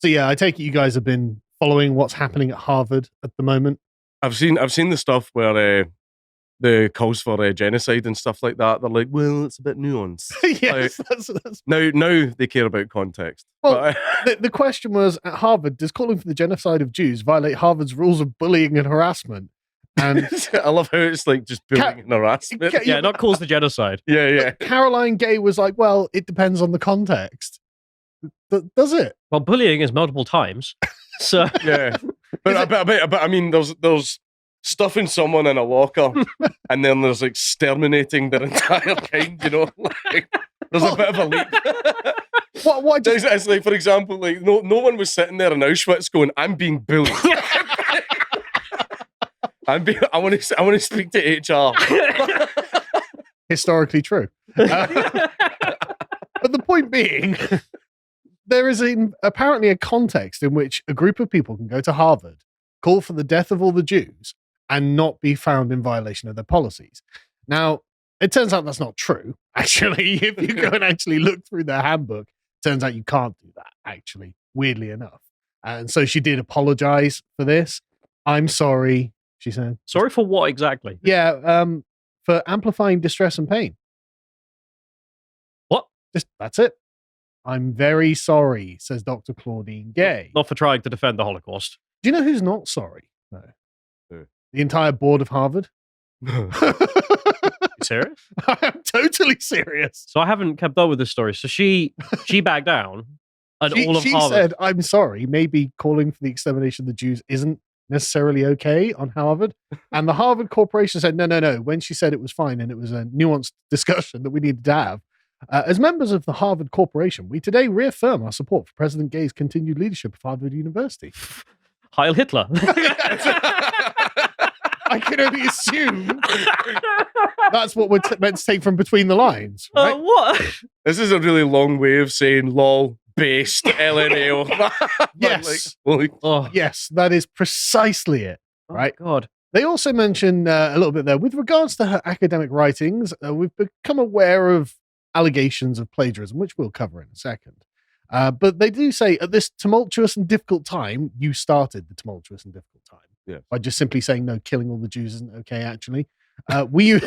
So yeah, I take it you guys have been following what's happening at Harvard at the moment. I've seen the stuff where the calls for genocide and stuff like that. They're like, well, it's a bit nuanced. Yes, Like, that's... now they care about context. Well, the question was, at Harvard, does calling for the genocide of Jews violate Harvard's rules of bullying and harassment? And I love how it's like just bullying and harassment. Yeah, not calls the genocide. Yeah. Caroline Gay was like, well, it depends on the context. Does it? Well, bullying is multiple times. So yeah, but I mean, there's stuffing someone in a locker, and then there's like exterminating their entire kind. You know, like, there's a bit of a leap. What? It's like, for example, like no one was sitting there in Auschwitz going, "I'm being bullied." I want to speak to HR. Historically true. But the point being, there is apparently a context in which a group of people can go to Harvard, call for the death of all the Jews, and not be found in violation of their policies. Now, it turns out that's not true. Actually, if you go and actually look through their handbook, it turns out you can't do that, actually, weirdly enough. And so she did apologize for this. I'm sorry, she said. Sorry for what exactly? Yeah, for amplifying distress and pain. What? That's it. I'm very sorry, says Dr. Claudine Gay. Not for trying to defend the Holocaust. Do you know who's not sorry? No. Who? The entire board of Harvard. You serious? I am totally serious. So I haven't kept up with this story. So she backed down, and all of she Harvard said, I'm sorry, maybe calling for the extermination of the Jews isn't necessarily okay on Harvard. And the Harvard Corporation said, no. When she said it was fine and it was a nuanced discussion that we needed to have, as members of the Harvard Corporation, we today reaffirm our support for President Gay's continued leadership of Harvard University. Heil Hitler. I can only assume that's what we're meant to take from between the lines. Right? What? This is a really long way of saying lol based LMAO. Yes. Yes, that is precisely it. Right? Oh, God. They also mention a little bit there, with regards to her academic writings, we've become aware of allegations of plagiarism, which we'll cover in a second. But they do say, at this tumultuous and difficult time, you started the tumultuous and difficult time. Yeah. By just simply saying, no, killing all the Jews isn't okay, actually. You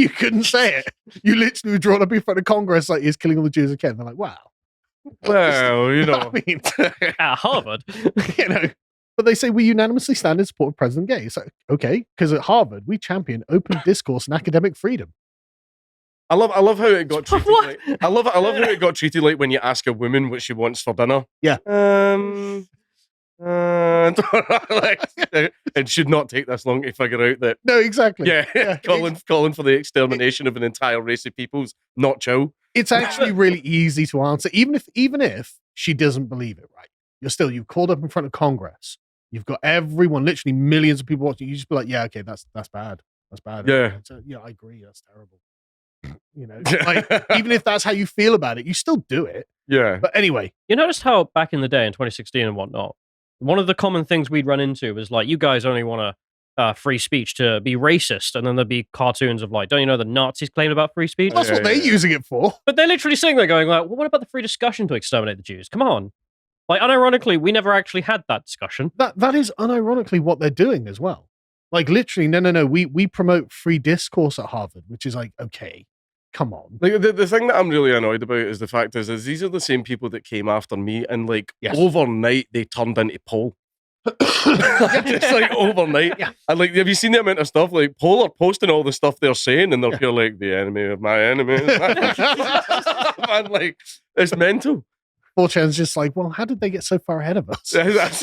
couldn't say it. You literally were drawn up in front of Congress like, is killing all the Jews okay? And they're like, wow. Well, you know. I mean, at Harvard. You know. But they say we unanimously stand in support of President Gay. It's like, okay, because at Harvard, we champion open discourse and academic freedom. I love how it got treated. Like, I love how it got treated like when you ask a woman what she wants for dinner. Yeah. It should not take this long to figure out that. No, exactly. Yeah. calling for the extermination of an entire race of people's not chill. It's actually really easy to answer, even if she doesn't believe it. Right? You've called up in front of Congress. You've got everyone, literally millions of people watching. You just be like, yeah, okay, that's bad. That's bad. Yeah. Yeah, I agree. That's terrible. You know, like, even if that's how you feel about it, you still do it. Yeah. But anyway. You noticed how back in the day in 2016 and whatnot, one of the common things we'd run into was like, you guys only want free speech to be racist. And then there'd be cartoons of like, don't you know the Nazis claimed about free speech? That's what they're using it for. But they're literally sitting there going like, well, what about the free discussion to exterminate the Jews? Come on. Like, unironically, we never actually had that discussion. That is unironically what they're doing as well. Like, literally, no. We promote free discourse at Harvard, which is like, okay, come on. Like, the thing that I'm really annoyed about is the fact is these are the same people that came after me, and like overnight they turned into Paul. Just like overnight. Yeah. And like, have you seen the amount of stuff? Like, Paul are posting all the stuff they're saying, and they're here like, the enemy of my enemy. Man, like, it's mental. 4chan's just like, well, how did they get so far ahead of us? That's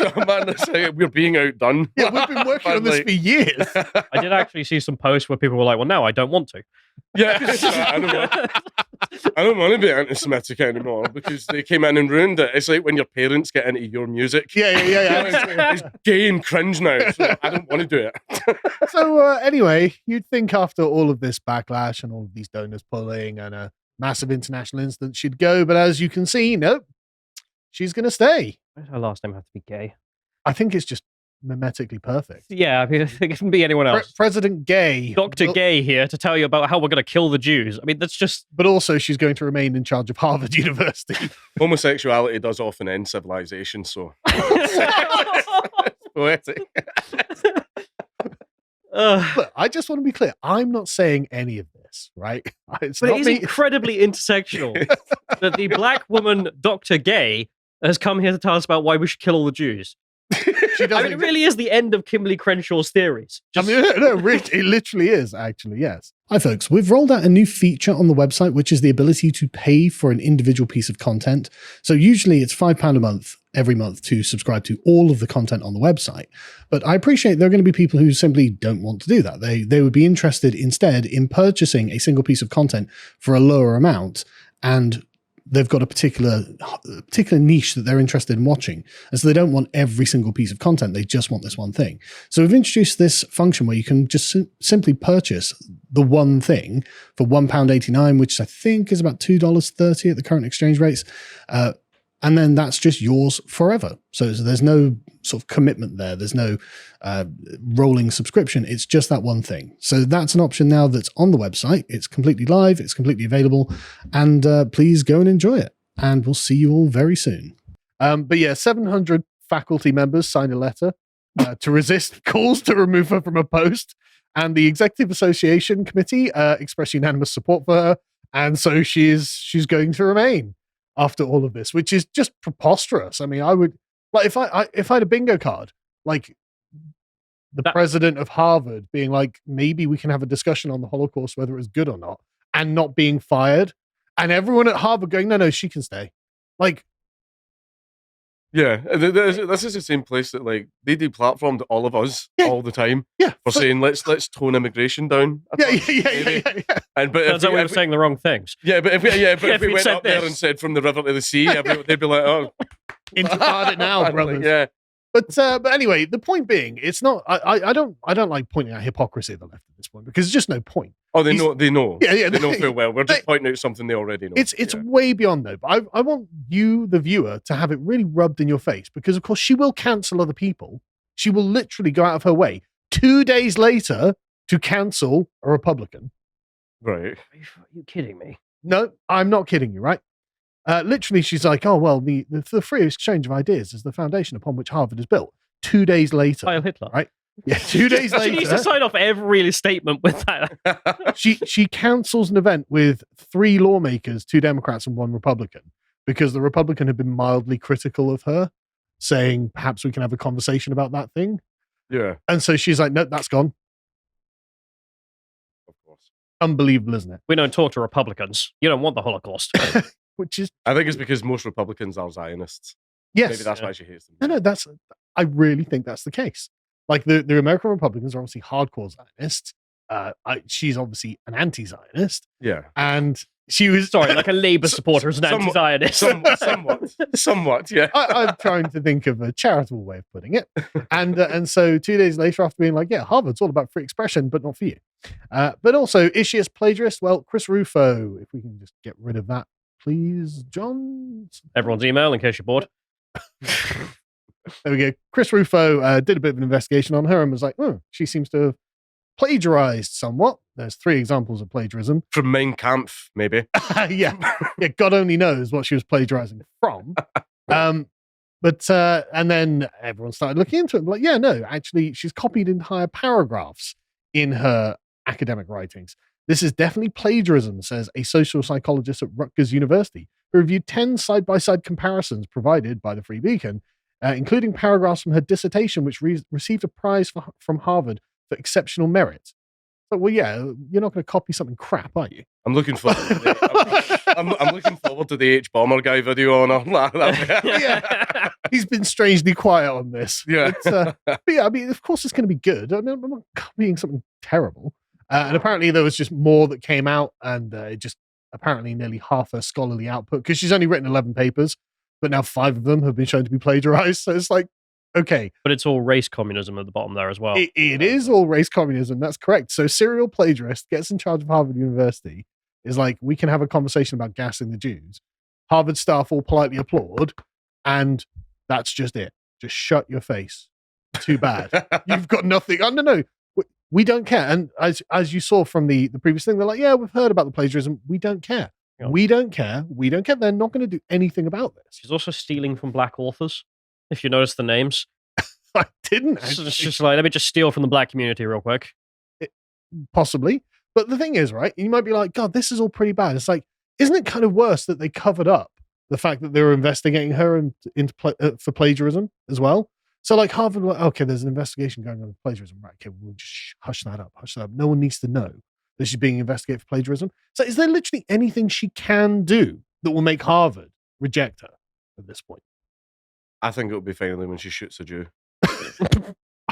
like, we're being outdone. Yeah, we've been working on this for years. I did actually see some posts where people were like, well, no, I don't want to. Yeah, I don't want to be anti-Semitic anymore because they came in and ruined it. It's like when your parents get into your music. Yeah. It's gay and cringe now, so I don't want to do it. So anyway, you'd think after all of this backlash and all of these donors pulling and a massive international incident, she'd go, but as you can see, nope, she's going to stay. Why does her last name have to be Gay? I think it's just mimetically perfect. Yeah, I mean, it can be anyone else. President Gay. Dr. Gay here to tell you about how we're going to kill the Jews. I mean, that's just... But also, she's going to remain in charge of Harvard University. Homosexuality does often end civilization, so... It's poetic. Look, I just want to be clear. I'm not saying any of this, right? But it is incredibly intersectional that the black woman, Dr. Gay, has come here to tell us about why we should kill all the Jews. I mean, it really is the end of Kimberly Crenshaw's theories. I mean, no, it literally is, actually, yes. Hi, folks. We've rolled out a new feature on the website, which is the ability to pay for an individual piece of content. So usually it's £5 a month every month to subscribe to all of the content on the website. But I appreciate there are going to be people who simply don't want to do that. They would be interested instead in purchasing a single piece of content for a lower amount, and they've got a particular niche that they're interested in watching. And so they don't want every single piece of content. They just want this one thing. So we've introduced this function where you can just simply purchase the one thing for £1.89, which I think is about $2.30 at the current exchange rates. And then that's just yours forever. So there's no sort of commitment there. There's no rolling subscription. It's just that one thing. So that's an option now that's on the website. It's completely live. It's completely available. And please go and enjoy it. And we'll see you all very soon. But yeah, 700 faculty members signed a letter to resist calls to remove her from a post. And the Executive Association Committee expressed unanimous support for her. And so she's going to remain after all of this, which is just preposterous. I mean, I would, like, if I had a bingo card, like the president of Harvard being like, maybe we can have a discussion on the Holocaust, whether it was good or not, and not being fired, and everyone at Harvard going, no, she can stay. Like, yeah, this is the same place that, like, they deplatformed all of us all the time. Yeah, for saying let's tone immigration down. Yeah. And but turns out we were saying the wrong things. Yeah, but if we went up there and said from the river to the sea, they'd be like, oh, intifada now, brothers. Yeah. But anyway, the point being, it's not. I don't like pointing out hypocrisy of the left at this point, because there's just no point. Oh, they know. Yeah, they know full well. We're just pointing out something they already know. It's way beyond though. But I want you, the viewer, to have it really rubbed in your face, because of course she will cancel other people. She will literally go out of her way 2 days later to cancel a Republican. Right? Are you kidding me? No, I'm not kidding you. Right? Literally, she's like, oh, well, the free exchange of ideas is the foundation upon which Harvard is built. 2 days later. Heil Hitler. Right? Yeah, 2 days later. She needs to sign off every statement with that. She cancels an event with 3 lawmakers, 2 Democrats and 1 Republican, because the Republican had been mildly critical of her, saying, perhaps we can have a conversation about that thing. Yeah. And so she's like, nope, that's gone. Of course. Unbelievable, isn't it? We don't talk to Republicans. You don't want the Holocaust. Which is, I think it's because most Republicans are Zionists. yes. Maybe that's why she hates them. No, I really think that's the case. Like the American Republicans are obviously hardcore Zionists. She's obviously an anti-Zionist. Yeah. And she was... Sorry, like a Labour supporter is an anti-Zionist. Somewhat, yeah. I'm trying to think of a charitable way of putting it. And so 2 days later, after being like, yeah, Harvard's all about free expression, but not for you. But also, is she a plagiarist? Well, Chris Rufo, if we can just get rid of that, please, John. Everyone's email, in case you're bored. There we go. Chris Rufo did a bit of an investigation on her and was like, she seems to have plagiarized somewhat. There's 3 examples of plagiarism. From Mein Kampf, maybe. Yeah, God only knows what she was plagiarizing from. But and then everyone started looking into it. Like, yeah, no, actually, she's copied entire paragraphs in her academic writings. This is definitely plagiarism, says a social psychologist at Rutgers University, who reviewed 10 side-by-side comparisons provided by the Free Beacon, including paragraphs from her dissertation, which received a prize from Harvard for exceptional merit. So, well, yeah, you're not going to copy something crap, are you? I'm looking forward to the, I'm looking forward to the H-Bomber guy video on that. Yeah. He's been strangely quiet on this. Yeah. But yeah, I mean, of course it's going to be good. I mean, I'm not copying something terrible. And apparently there was just more that came out, and just apparently nearly half her scholarly output, because she's only written 11 papers, but now 5 of them have been shown to be plagiarized. So it's like, okay. But it's all race communism at the bottom there as well. It is all race communism. That's correct. So serial plagiarist gets in charge of Harvard University, is like, we can have a conversation about gassing the Jews. Harvard staff all politely applaud, and that's just it. Just shut your face. too bad. You've got nothing. Oh, no. We don't care. And as you saw from the previous thing, they're like, yeah, we've heard about the plagiarism. We don't care. Yeah. We don't care. We don't care. They're not going to do anything about this. She's also stealing from black authors, if you notice the names. I didn't. It's just like, let me just steal from the black community real quick. Possibly. But the thing is, right, you might be like, God, this is all pretty bad. It's like, isn't it kind of worse that they covered up the fact that they were investigating her for plagiarism as well? So, like, Harvard, were like, okay, there's an investigation going on with plagiarism. Right, okay, we'll just hush that up. No one needs to know that she's being investigated for plagiarism. So, is there literally anything she can do that will make Harvard reject her at this point? I think it would be finally when she shoots a Jew.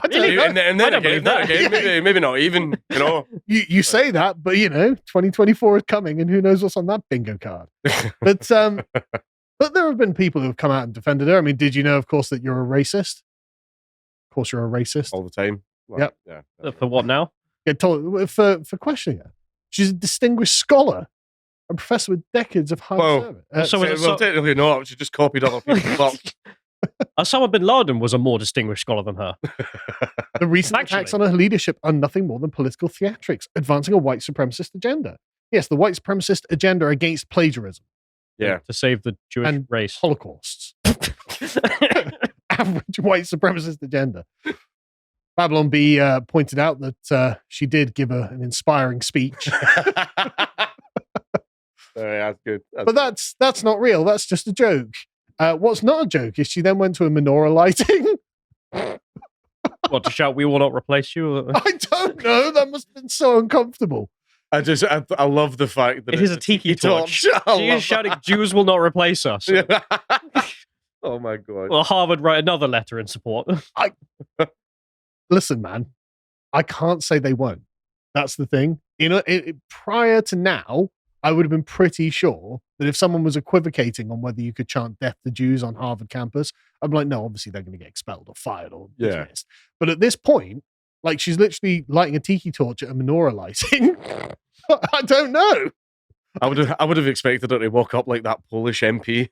I don't know. And then again, maybe not even, you know. You say that, but, 2024 is coming, and who knows what's on that bingo card. But there have been people who have come out and defended her. I mean, did you know, of course, that you're a racist? Of course, you're a racist. All the time. Yep. Yeah. For what now? Get told for questioning her. She's a distinguished scholar, a professor with decades of high service. Well, technically not. She just copied other people's work. Osama bin Laden was a more distinguished scholar than her. The recent attacks on her leadership are nothing more than political theatrics, advancing a white supremacist agenda. Yes, the white supremacist agenda against plagiarism. Yeah. To save the Jewish and race. Holocausts. Average white supremacist agenda. Babylon B pointed out that she did give an inspiring speech. That's good. But that's not real. That's just a joke. What's not a joke is she then went to a menorah lighting. What, to shout, "We will not replace you"? I don't know. That must have been so uncomfortable. I love the fact that it is a tiki torch. She is shouting, "Jews will not replace us." Oh my God. Well, Harvard write another letter in support. Listen, man, I can't say they won't. That's the thing. Prior to now, I would have been pretty sure that if someone was equivocating on whether you could chant "Death to Jews" on Harvard campus, I'm like, no, obviously they're going to get expelled or fired or dismissed. But at this point, like, she's literally lighting a tiki torch at a menorah lighting. I don't know. I would have expected her to walk up like that Polish MP.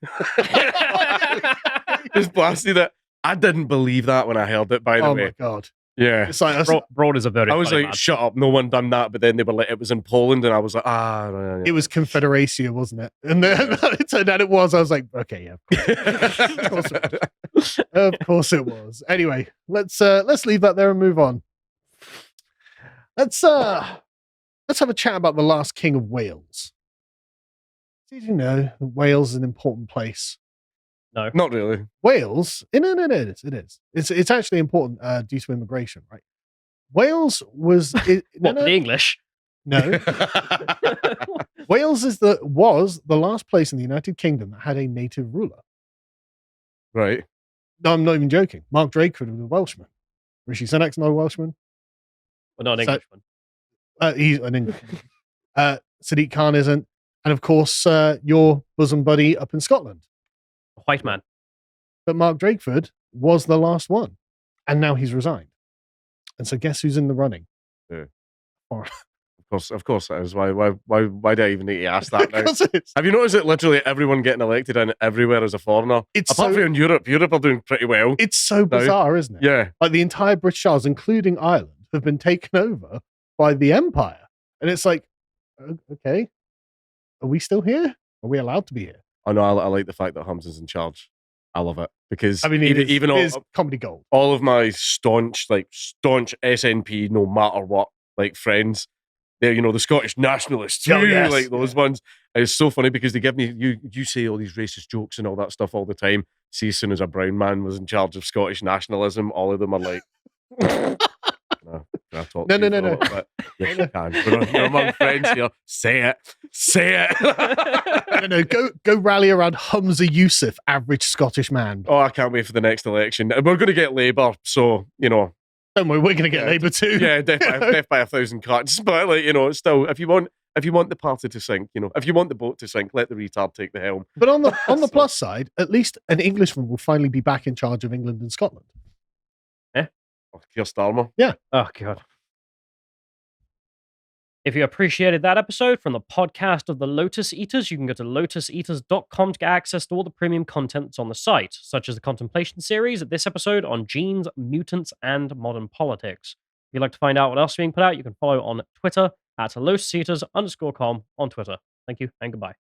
Just blasted it. I didn't believe that when I heard it, by the way. Oh my God. Yeah. It's like, Broad is a very I was like, man. Shut up, no one done that. But then they were like, it was in Poland, and I was like, no. It was Confederacia, wasn't it? And then it turned out it was. I was like, okay, yeah. Of course it was. Of course it was. Anyway, let's leave that there and move on. Let's have a chat about the last king of Wales. Did you know that Wales is an important place? No, not really. Wales, it is. It's actually important due to immigration, right? Wales was the English. No. Wales was the last place in the United Kingdom that had a native ruler. Right. No, I'm not even joking. Mark Drakeford was a Welshman. Rishi Sunak's not a Welshman. Well, not an Englishman. He's an Englishman. Sadiq Khan isn't. And of course, your bosom buddy up in Scotland. A white man. But Mark Drakeford was the last one. And now he's resigned. And so guess who's in the running? Yeah. Of course that is. Why do I even need to ask that now? Have you noticed that literally everyone getting elected and everywhere is a foreigner? Apart from in Europe. Europe are doing pretty well. It's so bizarre, isn't it? Yeah. Like the entire British Isles, including Ireland, have been taken over by the Empire. And it's like, okay, are we still here? Are we allowed to be here? I know. I like the fact that Hamza's in charge. I love it because I mean, even all comedy gold. All of my staunch SNP, no matter what, like friends, they're the Scottish nationalists, like those ones. And it's so funny because they give me you say all these racist jokes and all that stuff all the time. See, as soon as a brown man was in charge of Scottish nationalism, all of them are like. No. Yes, you can. We're among friends here. Say it. No, go rally around Humza Yousaf, average Scottish man. Oh, I can't wait for the next election. We're going to get Labour, so Don't worry, we're going to get Labour too. Yeah, death by 1,000 cuts. But still, if you want the party to sink, if you want the boat to sink, let the retard take the helm. But on the plus side, at least an Englishman will finally be back in charge of England and Scotland. Keir Starmer. Yeah. Oh God. If you appreciated that episode from the podcast of the Lotus Eaters, you can go to lotuseaters.com to get access to all the premium content that's on the site, such as the Contemplation series, this episode on genes, mutants, and modern politics. If you'd like to find out what else is being put out, you can follow on Twitter at lotuseaters_com on Twitter. Thank you and goodbye.